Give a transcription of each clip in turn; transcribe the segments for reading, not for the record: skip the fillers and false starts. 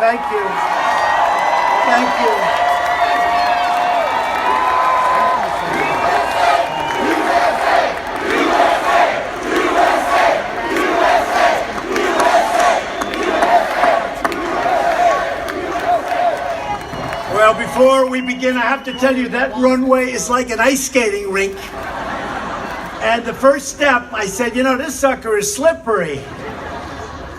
Thank you. Thank you. Well, before we begin, I have to tell you that runway is like an ice skating rink. And the first step, I said, this sucker is slippery.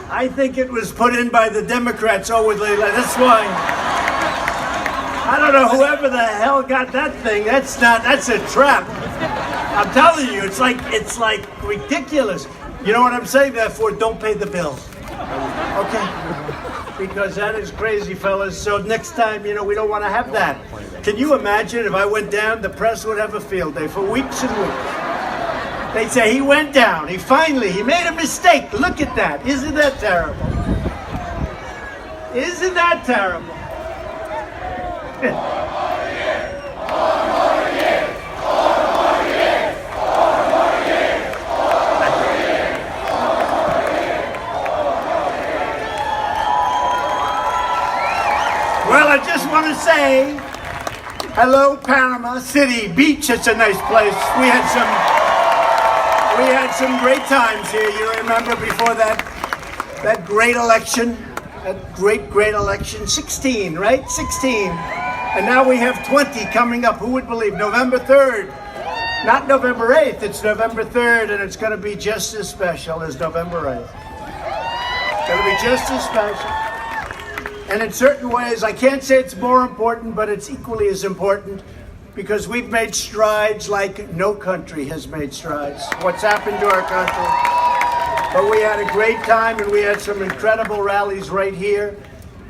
I think it was put in by the Democrats. That's why. I don't know whoever the hell got that thing. That's a trap. I'm telling you, it's like ridiculous. You know what I'm saying? Therefore, don't pay the bill. Okay? Because that is crazy, fellas. So next time, we don't want to have that. Can you imagine if I went down, the press would have a field day for weeks and weeks. They'd say, he went down. He made a mistake. Look at that. Isn't that terrible? Isn't that terrible? Well, I just want to say, hello, Panama City Beach. It's a nice place. We had some great times here. You remember before that great election, that great election, 16, right? 16. And now we have 20 coming up. Who would believe? November 3rd. Not November 8th. It's November 3rd, and it's going to be just as special as November 8th. It's going to be just as special. And in certain ways, I can't say it's more important, but it's equally as important because we've made strides like no country has made strides. What's happened to our country? But we had a great time and we had some incredible rallies right here.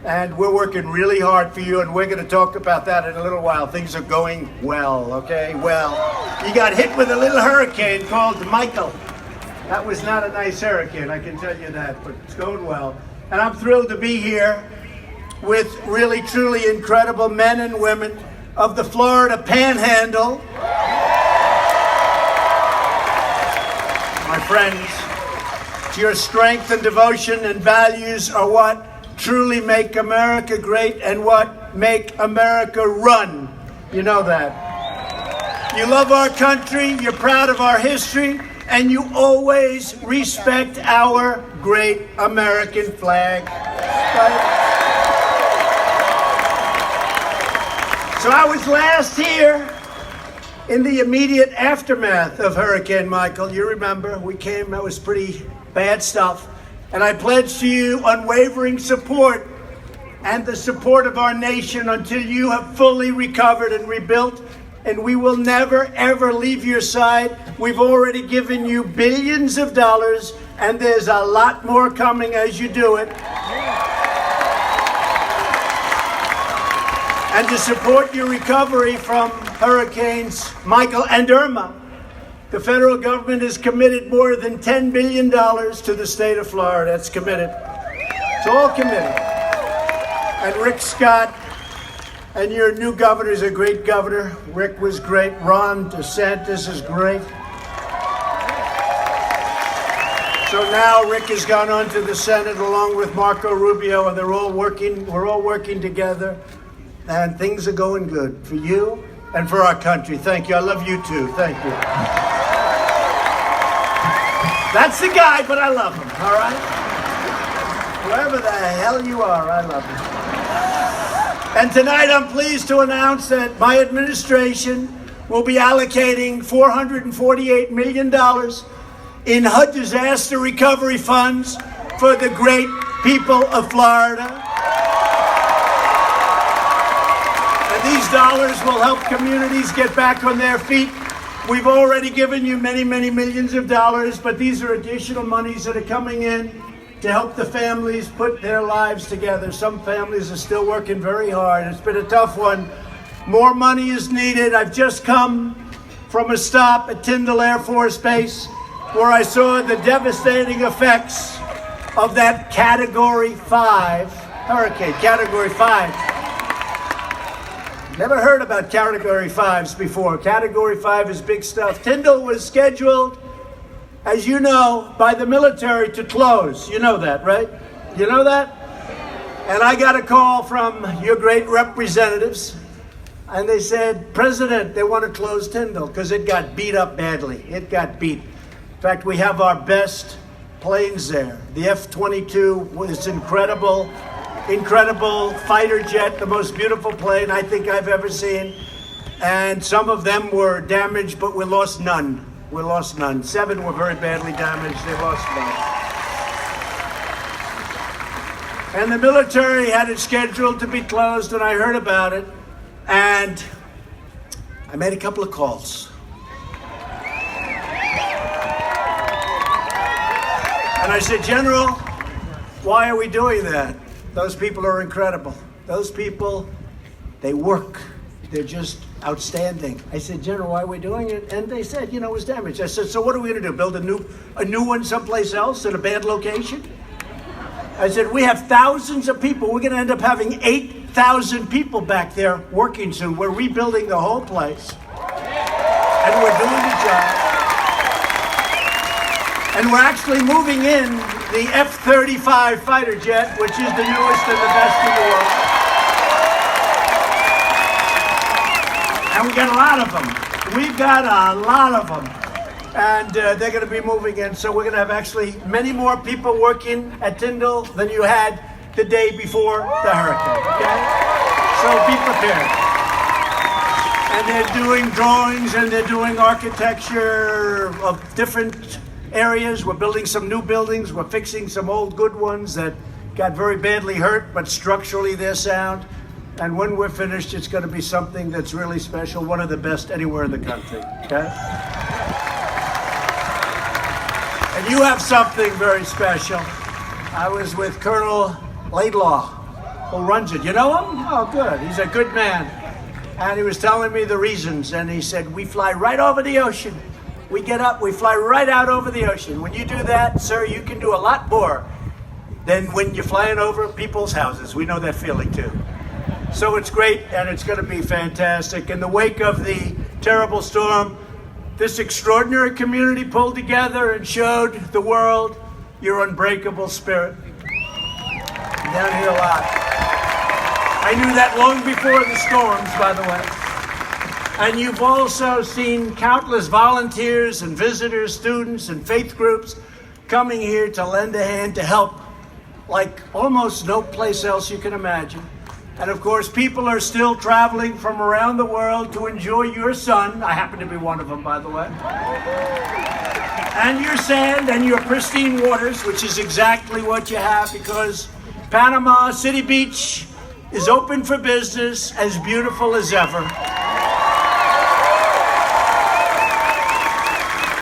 And we're working really hard for you, and we're going to talk about that in a little while. Things are going well, okay? Well, you got hit with a little hurricane called Michael. That was not a nice hurricane, I can tell you that, but it's going well. And I'm thrilled to be here with really, truly incredible men and women of the Florida Panhandle. My friends, your strength and devotion and values are what truly make America great and what make America run. You know that. You love our country, you're proud of our history, and you always respect our great American flag. Right? So I was last here in the immediate aftermath of Hurricane Michael. You remember, we came, that was pretty bad stuff. And I pledge to you unwavering support and the support of our nation until you have fully recovered and rebuilt. And we will never, ever leave your side. We've already given you billions of dollars, and there's a lot more coming as you do it. And to support your recovery from Hurricanes Michael and Irma, the federal government has committed more than $10 billion to the state of Florida. It's committed. It's all committed. And Rick Scott and your new governor is a great governor. Rick was great. Ron DeSantis is great. So now Rick has gone on to the Senate along with Marco Rubio, and we're all working together. And things are going good for you and for our country. Thank you. I love you too. Thank you. That's the guy, but I love him, all right? Whoever the hell you are, I love you. And tonight I'm pleased to announce that my administration will be allocating $448 million in HUD disaster recovery funds for the great people of Florida. These dollars will help communities get back on their feet. We've already given you many, many millions of dollars, but these are additional monies that are coming in to help the families put their lives together. Some families are still working very hard. It's been a tough one. More money is needed. I've just come from a stop at Tyndall Air Force Base where I saw the devastating effects of that Category 5 hurricane, Category 5. Never heard about Category 5s before. Category 5 is big stuff. Tyndall was scheduled, as you know, by the military to close. You know that, right? You know that? And I got a call from your great representatives, and they said, President, they want to close Tyndall because it got beat up badly. It got beat. In fact, we have our best planes there. The F-22 was incredible fighter jet, the most beautiful plane I think I've ever seen. And some of them were damaged, but we lost none. We lost none. 7 were very badly damaged. They lost none. And the military had it scheduled to be closed, and I heard about it. And I made a couple of calls. And I said, General, why are we doing that? Those people are incredible. Those people, they work. They're just outstanding. I said, General, why are we doing it? And they said, it was damaged. I said, so what are we going to do? Build a new one someplace else in a bad location? I said, we have thousands of people. We're going to end up having 8,000 people back there working soon. We're rebuilding the whole place. And we're doing the job. And we're actually moving in the F-35 fighter jet, which is the newest and the best in the world. And we got a lot of them. We've got a lot of them. And they're going to be moving in. So we're going to have actually many more people working at Tyndall than you had the day before the hurricane. Okay? So be prepared. And they're doing drawings and they're doing architecture of different areas. We're building some new buildings. We're fixing some old good ones that got very badly hurt, but structurally they're sound. And when we're finished, it's going to be something that's really special, one of the best anywhere in the country. Okay? And you have something very special. I was with Colonel Laidlaw, who runs it. You know him? Oh, good. He's a good man. And he was telling me the reasons. And he said, we fly right over the ocean. We get up, we fly right out over the ocean. When you do that, sir, you can do a lot more than when you're flying over people's houses. We know that feeling, too. So it's great, and it's going to be fantastic. In the wake of the terrible storm, this extraordinary community pulled together and showed the world your unbreakable spirit. I'm down here a lot. I knew that long before the storms, by the way. And you've also seen countless volunteers and visitors, students and faith groups coming here to lend a hand to help like almost no place else you can imagine. And of course, people are still traveling from around the world to enjoy your sun. I happen to be one of them, by the way. And your sand and your pristine waters, which is exactly what you have, because Panama City Beach is open for business, as beautiful as ever.